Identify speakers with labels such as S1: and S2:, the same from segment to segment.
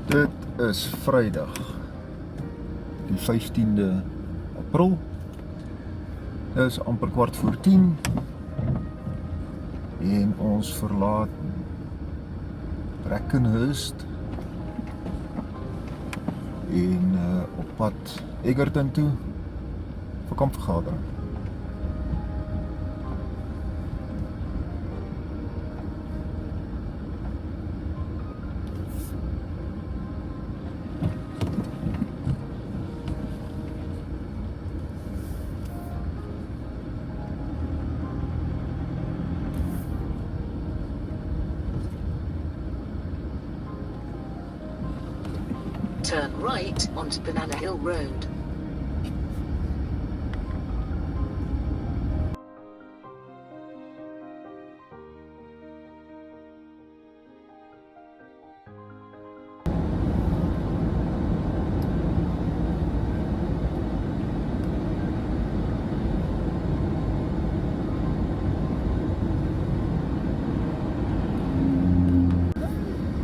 S1: Dit is Vrydag, die 15de April. Dit is amper 10:15 en ons verlaat Brackenhurst en op pad Egerton toe vir kampvergadering.
S2: Turn right onto Banana Hill Road.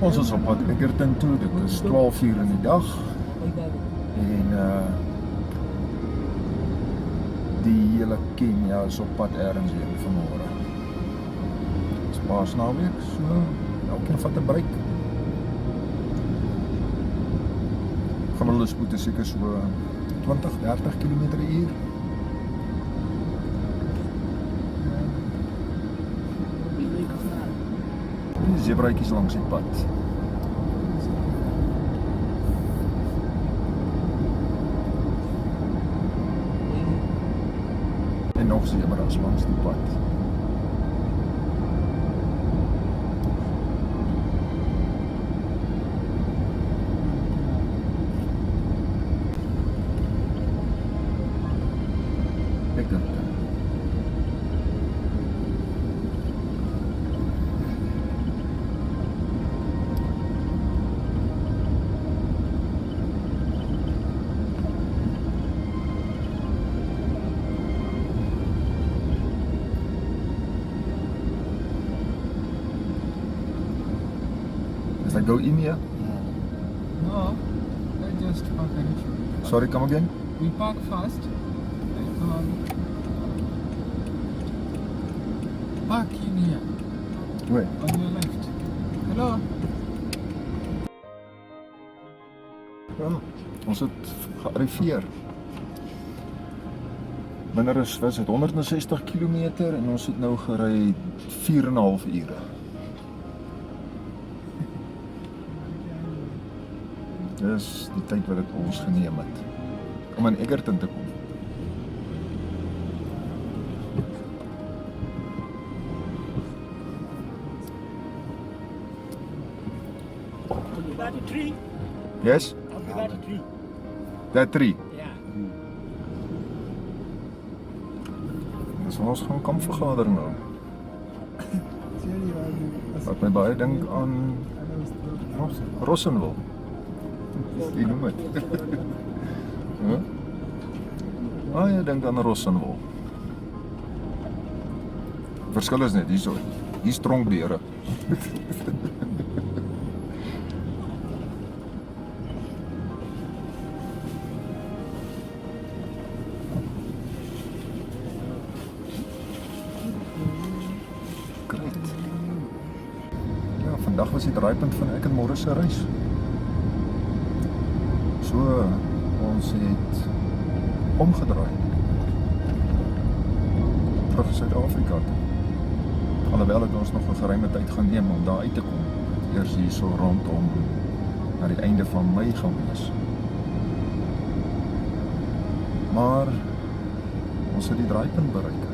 S1: Ons is op pad Egerton toe, dit is 12:00 in die dag en die hele Kenia is op pad ergens heen vanmôre. Dit is Paasnaweek, so elkeen vat 'n breek. Gemiddelde spoed is seker so 20-30 km/h. Die zebraatjies langs die pad. En nog zebras langs die pad. Is that go in here?
S3: No, I just park right.
S1: Sorry, come again?
S3: We park fast. Park in here.
S1: Where?
S3: On your left. Hello.
S1: Ja, ons het gearriveer. Minder as was dit 160 km en ons het nou gery 4,5 ure. Dis die tyd wat dit ons geneem het om in Egerton te kom.
S4: That a tree?
S1: Yes?
S4: After that a tree?
S1: That tree.
S4: Yeah.
S1: Dis waar ons gaan kampvergader nou. Wat my baie dink aan Rossenwil. Die noem het. Huh? Ah ja, denk aan Rossenwil. Verskil is net hierso. Hier stronkbeere. Great. Ja, vandag was die draaipunt van ek en Morris se reis. So, ons het omgedraai terug Suid-Afrika toe. Alhoewel het ons nog 'n geruime tyd gaan neem om daar uit te kom. Eers hier so rondom na die einde van Mei gaan wees. Maar ons het die draaipunt bereik.